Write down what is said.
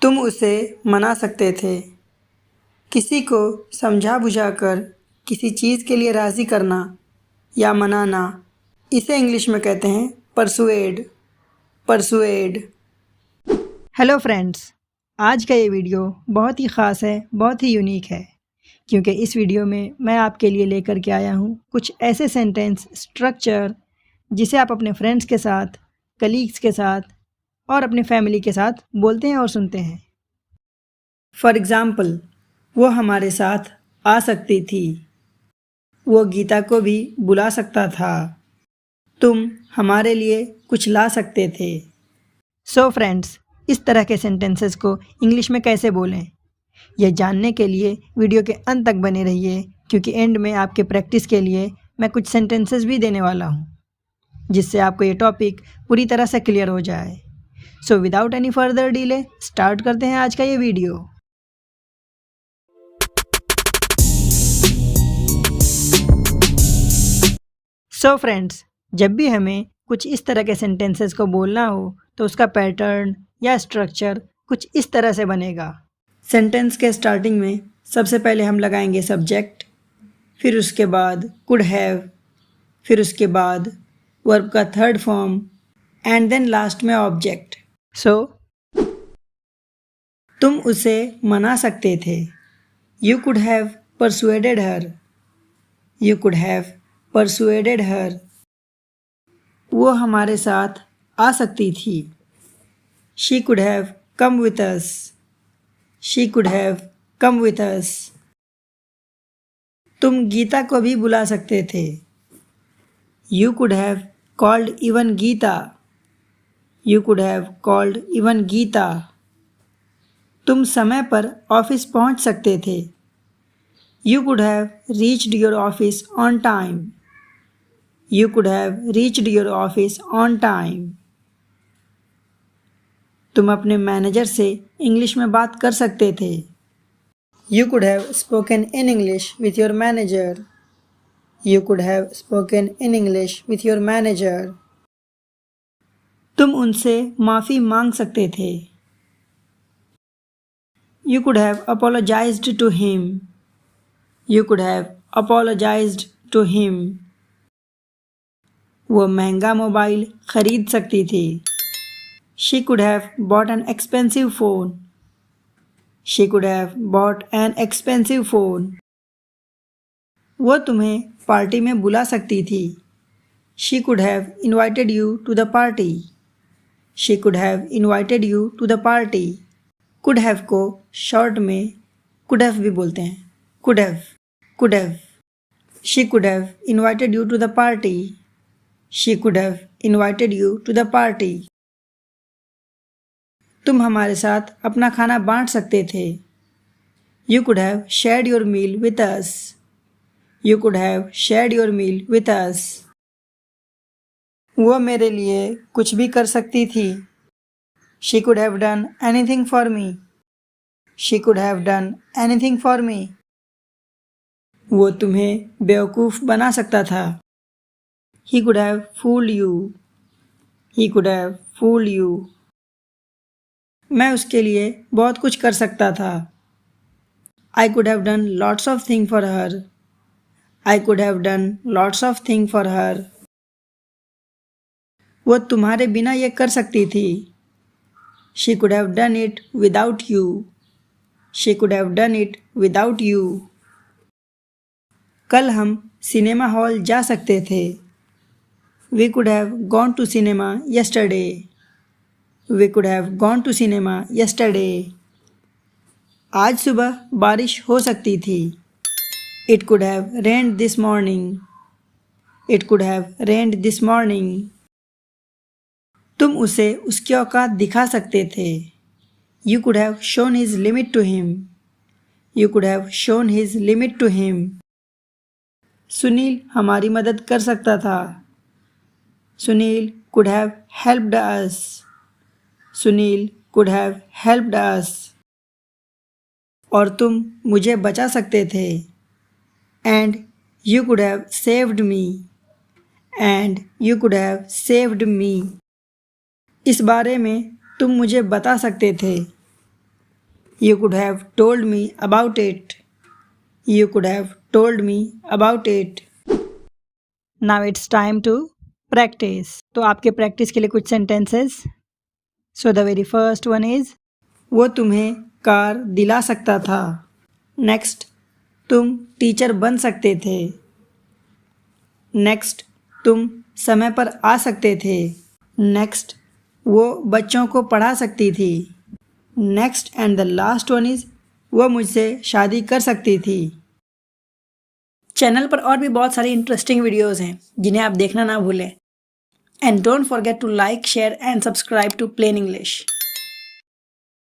तुम उसे मना सकते थे। किसी को समझा बुझाकर किसी चीज़ के लिए राज़ी करना या मनाना, इसे इंग्लिश में कहते हैं परसुएड। परसुएड। हेलो फ्रेंड्स, आज का ये वीडियो बहुत ही ख़ास है, बहुत ही यूनिक है, क्योंकि इस वीडियो में मैं आपके लिए लेकर के आया हूँ कुछ ऐसे सेंटेंस स्ट्रक्चर जिसे आप अपने फ्रेंड्स के साथ, कलीग्स के साथ और अपने फैमिली के साथ बोलते हैं और सुनते हैं। फॉर एग्ज़ाम्पल, वो हमारे साथ आ सकती थी। वो गीता को भी बुला सकता था। तुम हमारे लिए कुछ ला सकते थे। सो फ्रेंड्स, इस तरह के सेंटेंसेस को इंग्लिश में कैसे बोलें, यह जानने के लिए वीडियो के अंत तक बने रहिए, क्योंकि एंड में आपके प्रैक्टिस के लिए मैं कुछ सेंटेंसेस भी देने वाला हूँ, जिससे आपको ये टॉपिक पूरी तरह से क्लियर हो जाए। So without any further delay start करते हैं आज का ये वीडियो। सो फ्रेंड्स, जब भी हमें कुछ इस तरह के सेंटेंसेस को बोलना हो तो उसका पैटर्न या स्ट्रक्चर कुछ इस तरह से बनेगा। सेंटेंस के स्टार्टिंग में सबसे पहले हम लगाएंगे सब्जेक्ट, फिर उसके बाद कुड हैव, फिर उसके बाद वर्ब का third form and then last में ऑब्जेक्ट। सो तुम उसे मना सकते थे। You could have persuaded her. You could have persuaded her. वो हमारे साथ आ सकती थी। She could have come with us. She could have come with us. तुम गीता को भी बुला सकते थे। You could have called even Geeta. You could have called even Geeta. तुम समय पर ऑफिस पहुंच सकते थे। You could have reached your office on time. You could have reached your office on time. तुम अपने मैनेजर से इंग्लिश में बात कर सकते थे। You could have spoken in English with your manager. You could have spoken in English with your manager. तुम उनसे माफ़ी मांग सकते थे। You could have apologized to him. You could have apologized to him. वो महंगा मोबाइल खरीद सकती थी। She could have bought an expensive phone. She could have bought an expensive phone. वो तुम्हें पार्टी में बुला सकती थी। She could have invited you to the party. She could have invited you to the party. Could have को short में could have भी बोलते हैं। Could have, could have. She could have invited you to the party. She could have invited you to the party. तुम हमारे साथ अपना खाना बांट सकते थे। You could have shared your meal with us. You could have shared your meal with us. वो मेरे लिए कुछ भी कर सकती थी। She could have done anything for me. She could have done anything for me. वो तुम्हें बेवकूफ़ बना सकता था। He could have fooled you. He could have fooled you. मैं उसके लिए बहुत कुछ कर सकता था। I could have done lots of things for her. I could have done lots of things for her. वो तुम्हारे बिना ये कर सकती थी। She could have done it without you. She could have done it without you. कल हम cinema hall जा सकते थे। We could have gone to cinema yesterday. We could have gone to cinema yesterday. आज सुबह बारिश हो सकती थी। It could have rained this morning. It could have rained this morning. तुम उसे उसकी औकात दिखा सकते थे। You could have shown his limit to him. You could have shown his limit to him. Sunil हमारी मदद कर सकता था। Sunil could have helped us. Sunil could have helped us. और तुम मुझे बचा सकते थे। And you could have saved me. And you could have saved me. इस बारे में तुम मुझे बता सकते थे। You could have told me about it. You could have told me about it. Now it's time to practice. तो आपके प्रैक्टिस के लिए कुछ sentences. So the very first one is वो तुम्हें कार दिला सकता था. Next, तुम टीचर बन सकते थे. नेक्स्ट, तुम समय पर आ सकते थे. नेक्स्ट, वो बच्चों को पढ़ा सकती थी. Next and the last one is वो मुझसे शादी कर सकती थी. चैनल पर और भी बहुत सारी इंटरेस्टिंग वीडियोस हैं जिन्हें आप देखना ना भूलें. And don't forget to like, share and subscribe to Plain English.